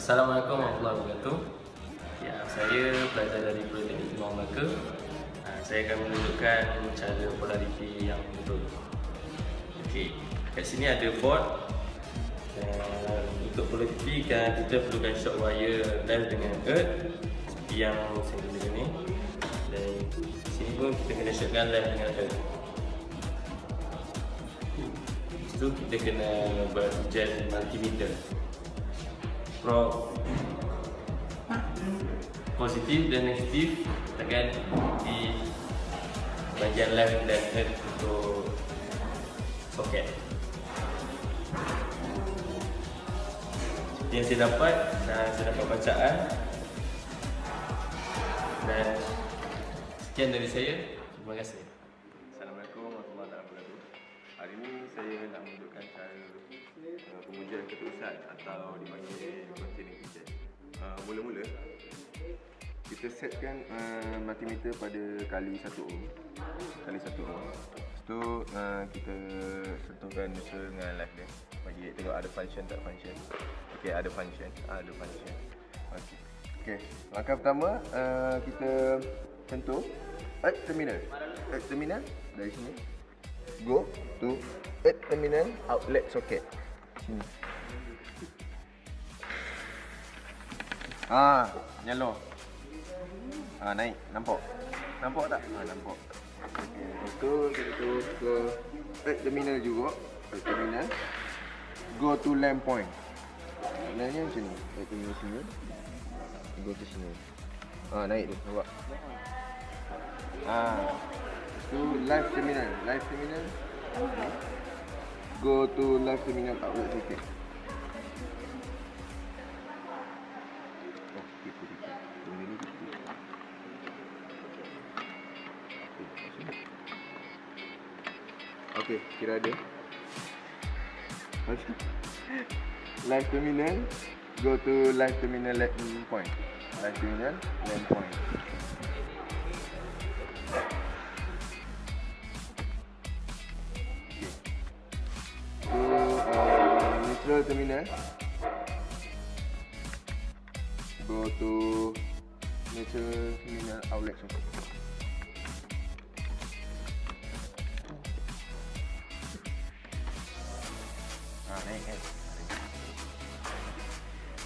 Assalamualaikum warahmatullahi wabarakatuh. Ya, saya pelajar dari Politeknik Timur Melaka. Saya akan menunjukkan cara polariti yang betul. Okey, kat sini ada board. Untuk polariti kita perlukan shock wire live dengan earth seperti yang saya tunjukkan ni. Dan sini pun kita kena shockkan live dengan earth. Lepas tu kita kena berujian multimeter. Positif dan negatif tekan di bahagian left dan head untuk soket. Seperti yang saya dapat bacaan. Dan sekian dari saya. Terima kasih. Assalamualaikum warahmatullahi wabarakatuh. Hari ini saya nak menunjukkan cara pengujian keterusan atau dipanggil continuing kitchen. Mula-mula kita setkan multimeter pada kali 1 ohm. Lepas tu kita sentuhkan neutral dengan live dia. Bagi tengok ada function tak function. Okey, ada function. Okey. Langkah pertama kita sentuh earth terminal dari sini. Go to earth terminal outlet socket. Sini. Nyala. Naik. Nampak tak? Nampak. Okey, lepas tu kita terus ke earth terminal juga. Earth terminal. Go to lamp point. Sebenarnya macam ni. Earth terminal sini. Go to sini. Naik tu. Nampak? To live terminal. Go to live terminal outlet socket. Okey, kira ada. Live terminal. Go to live terminal lamp point. Live terminal lamp point. Neutral terminal. Go to neutral terminal outlet socket. Naik kan.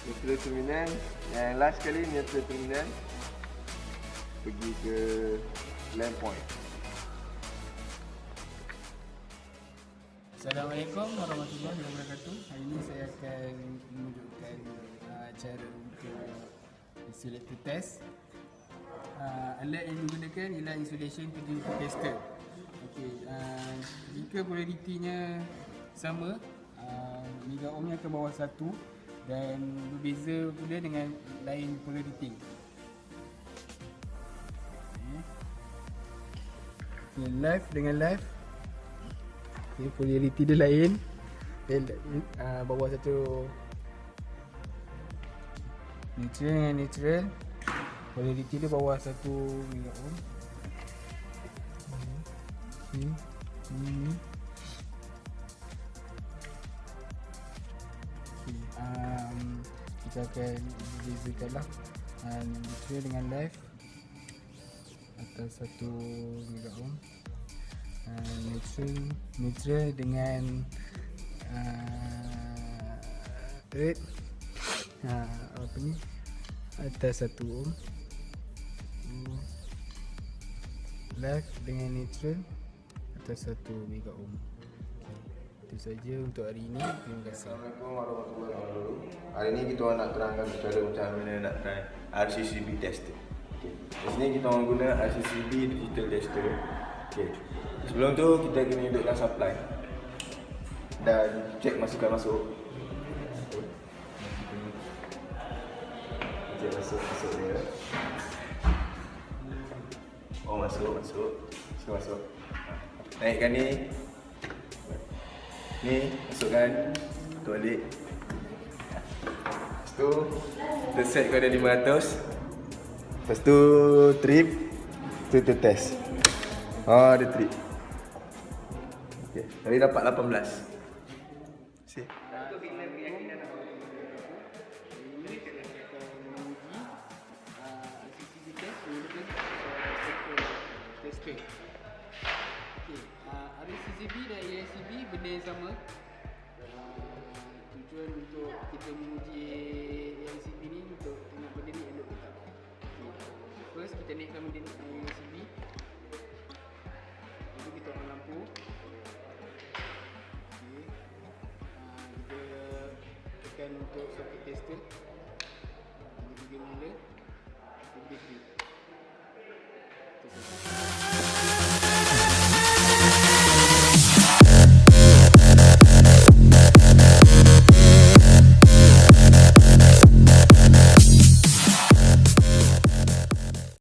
Neutral terminal. Yang last kali neutral terminal pergi ke lamp point. Assalamualaikum warahmatullahi wabarakatuh. Hari ini saya akan menunjukkan cara untuk insulator test. Alat yang digunakan ialah insulation continuity tester. Okey, jika polaritinya sama, mega ohmnya ke bawah 1 dan berbeza pula dengan lain polariti. Okay, live dengan live. Okay, polariti dia lain. Bawah 1. Neutral dengan neutral. Polariti dia bawah 1 mega ohm. Ini. Kita akan bezakan lah neutral dengan live atas 1 mega ohm. Neutral dengan earth atas 1 ohm. Live dengan neutral atas 1 mega ohm. Itu saja untuk hari ini. Terima kasih. Assalamualaikum warahmatullahi wabarakatuh. Hari ni kita orang nak terangkan cara macam mana nak try RCCB tester. Okey. Di sini kita orang guna RCCB digital tester. Okey. Sebelum tu kita kena hidupkan supply dan cek masukan masuk. Cek masuk dia. Masuk. Naikkan ni. Ni masukkan tu balik. Lepas tu kita set kepada 500. Lepas tu trip. Tu test. Ada trip. Okey, tadi dapat 18. See. Okay. Okay. RCCB dan AICB benda yang sama. Tujuan untuk kita menguji AICB ni untuk tengok benda ni elok ke tak. Okay. First kita naikkan benda ni AICB. Lepas kita on lampu. Okay. Kita tekan untuk soket tester.